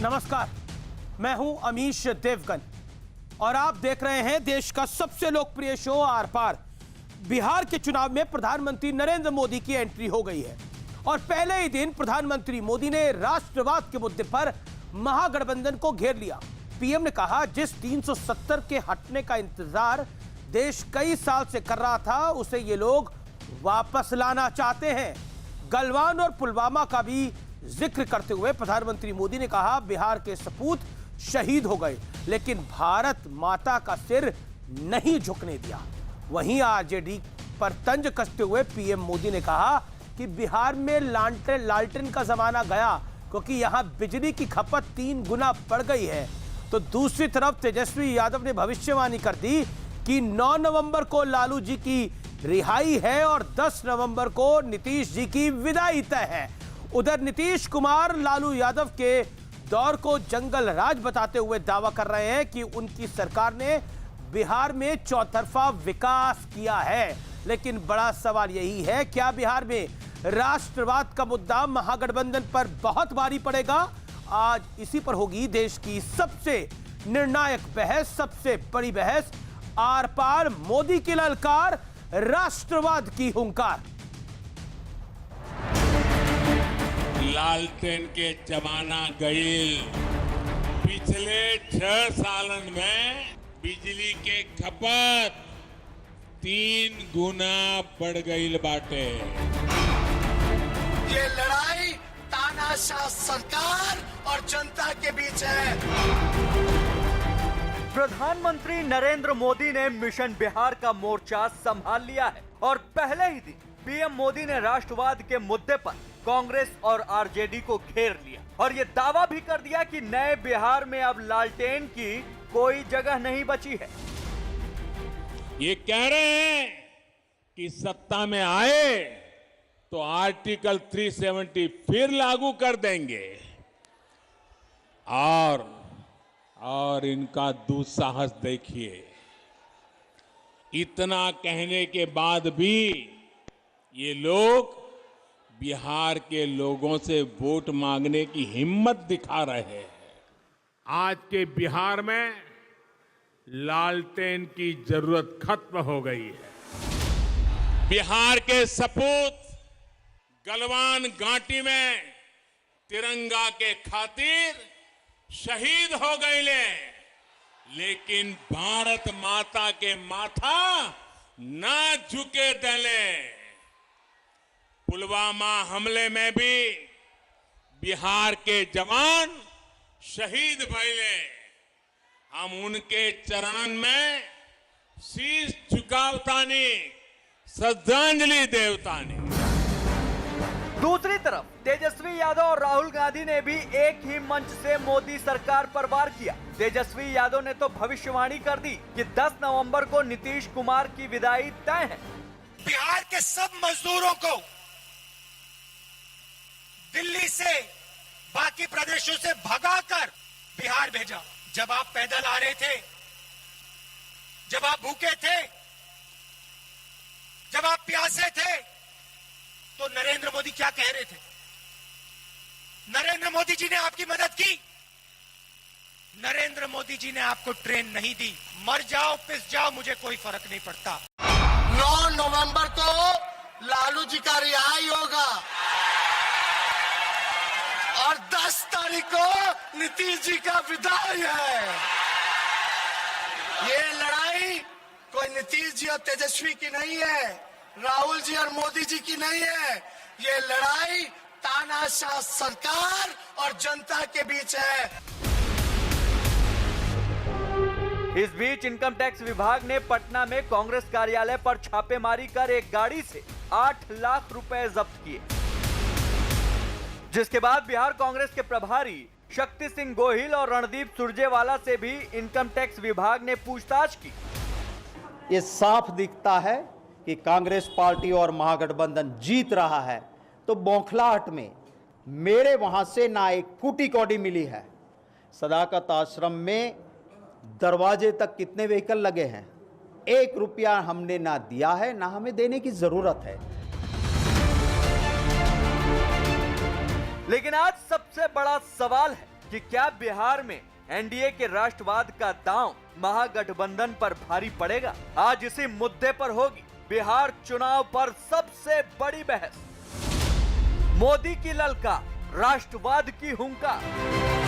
नमस्कार, मैं हूं अमीश देवगन और आप देख रहे हैं देश का सबसे लोकप्रिय शो आर पार। बिहार के चुनाव में प्रधानमंत्री नरेंद्र मोदी की एंट्री हो गई है और पहले ही दिन प्रधानमंत्री मोदी ने राष्ट्रवाद के मुद्दे पर महागठबंधन को घेर लिया। पीएम ने कहा, जिस 370 के हटने का इंतजार देश कई साल से कर रहा था, उसे ये लोग वापस लाना चाहते हैं। गलवान और पुलवामा का भी जिक्र करते हुए प्रधानमंत्री मोदी ने कहा, बिहार के सपूत शहीद हो गए लेकिन भारत माता का सिर नहीं झुकने दिया। वहीं आरजेडी पर तंज कसते हुए पीएम मोदी ने कहा कि बिहार में लालटेन का जमाना गया क्योंकि यहां बिजली की खपत 3 गुना बढ़ गई है। तो दूसरी तरफ तेजस्वी यादव ने भविष्यवाणी कर दी कि 9 नवंबर को लालू जी की रिहाई है और 10 नवंबर को नीतीश जी की विदाई तय है। उधर नीतीश कुमार लालू यादव के दौर को जंगल राज बताते हुए दावा कर रहे हैं कि उनकी सरकार ने बिहार में चौतरफा विकास किया है। लेकिन बड़ा सवाल यही है, क्या बिहार में राष्ट्रवाद का मुद्दा महागठबंधन पर बहुत भारी पड़ेगा? आज इसी पर होगी देश की सबसे निर्णायक बहस, सबसे बड़ी बहस। आर पार, मोदी की ललकार, राष्ट्रवाद की हुंकार। लालटेन के जमाना गई। पिछले 6 सालन में बिजली के खपत 3 गुना बढ़ गई बाटे। ये लड़ाई तानाशाह सरकार और जनता के बीच है। प्रधानमंत्री नरेंद्र मोदी ने मिशन बिहार का मोर्चा संभाल लिया है और पहले ही दिन पीएम मोदी ने राष्ट्रवाद के मुद्दे पर कांग्रेस और आरजेडी को घेर लिया और ये दावा भी कर दिया कि नए बिहार में अब लालटेन की कोई जगह नहीं बची है। ये कह रहे हैं कि सत्ता में आए तो आर्टिकल 370 फिर लागू कर देंगे और इनका दुस्साहस देखिए। इतना कहने के बाद भी ये लोग बिहार के लोगों से वोट मांगने की हिम्मत दिखा रहे हैं। आज के बिहार में लालटेन की जरूरत खत्म हो गई है। बिहार के सपूत गलवान घाटी में तिरंगा के खातिर शहीद हो गए लेकिन भारत माता के माथा ना झुके दले। पुलवामा हमले में भी बिहार के जवान शहीद भइले। हम उनके चरण में शीश झुकावतानी, श्रद्धांजलि देवतानी। दूसरी तरफ तेजस्वी यादव और राहुल गांधी ने भी एक ही मंच से मोदी सरकार पर वार किया। तेजस्वी यादव ने तो भविष्यवाणी कर दी कि 10 नवंबर को नीतीश कुमार की विदाई तय है। बिहार के सब मजदूरों को दिल्ली से, बाकी प्रदेशों से भगाकर बिहार भेजा। जब आप पैदल आ रहे थे, जब आप भूखे थे, जब आप प्यासे थे, तो नरेंद्र मोदी क्या कह रहे थे? नरेंद्र मोदी जी ने आपकी मदद की। नरेंद्र मोदी जी ने आपको ट्रेन नहीं दी। मर जाओ, पिस जाओ, मुझे कोई फर्क नहीं पड़ता। 9 नवंबर को लालू जी का रिहाई होगा और 10 तारीख को नीतीश जी का विदाई है। ये लड़ाई कोई नीतीश जी और तेजस्वी की नहीं है, राहुल जी और मोदी जी की नहीं है। ये लड़ाई तानाशाह सरकार और जनता के बीच है। इस बीच इनकम टैक्स विभाग ने पटना में कांग्रेस कार्यालय पर छापेमारी कर एक गाड़ी से 8 लाख रुपए जब्त किए, जिसके बाद बिहार कांग्रेस के प्रभारी शक्ति सिंह गोहिल और रणदीप सुरजेवाला से भी इनकम टैक्स विभाग ने पूछताछ की। ये साफ दिखता है कि कांग्रेस पार्टी और महागठबंधन जीत रहा है, तो बौखलाहट में मेरे वहां से ना एक फूटी कौड़ी मिली है। सदाकत आश्रम में दरवाजे तक कितने व्हीकल लगे हैं, 1 रुपया हमने ना दिया है, ना हमें देने की जरूरत है। लेकिन आज सबसे बड़ा सवाल है कि क्या बिहार में एनडीए के राष्ट्रवाद का दांव महागठबंधन पर भारी पड़ेगा। आज इसी मुद्दे पर होगी बिहार चुनाव पर सबसे बड़ी बहस। मोदी की ललकार, राष्ट्रवाद की हुंकार।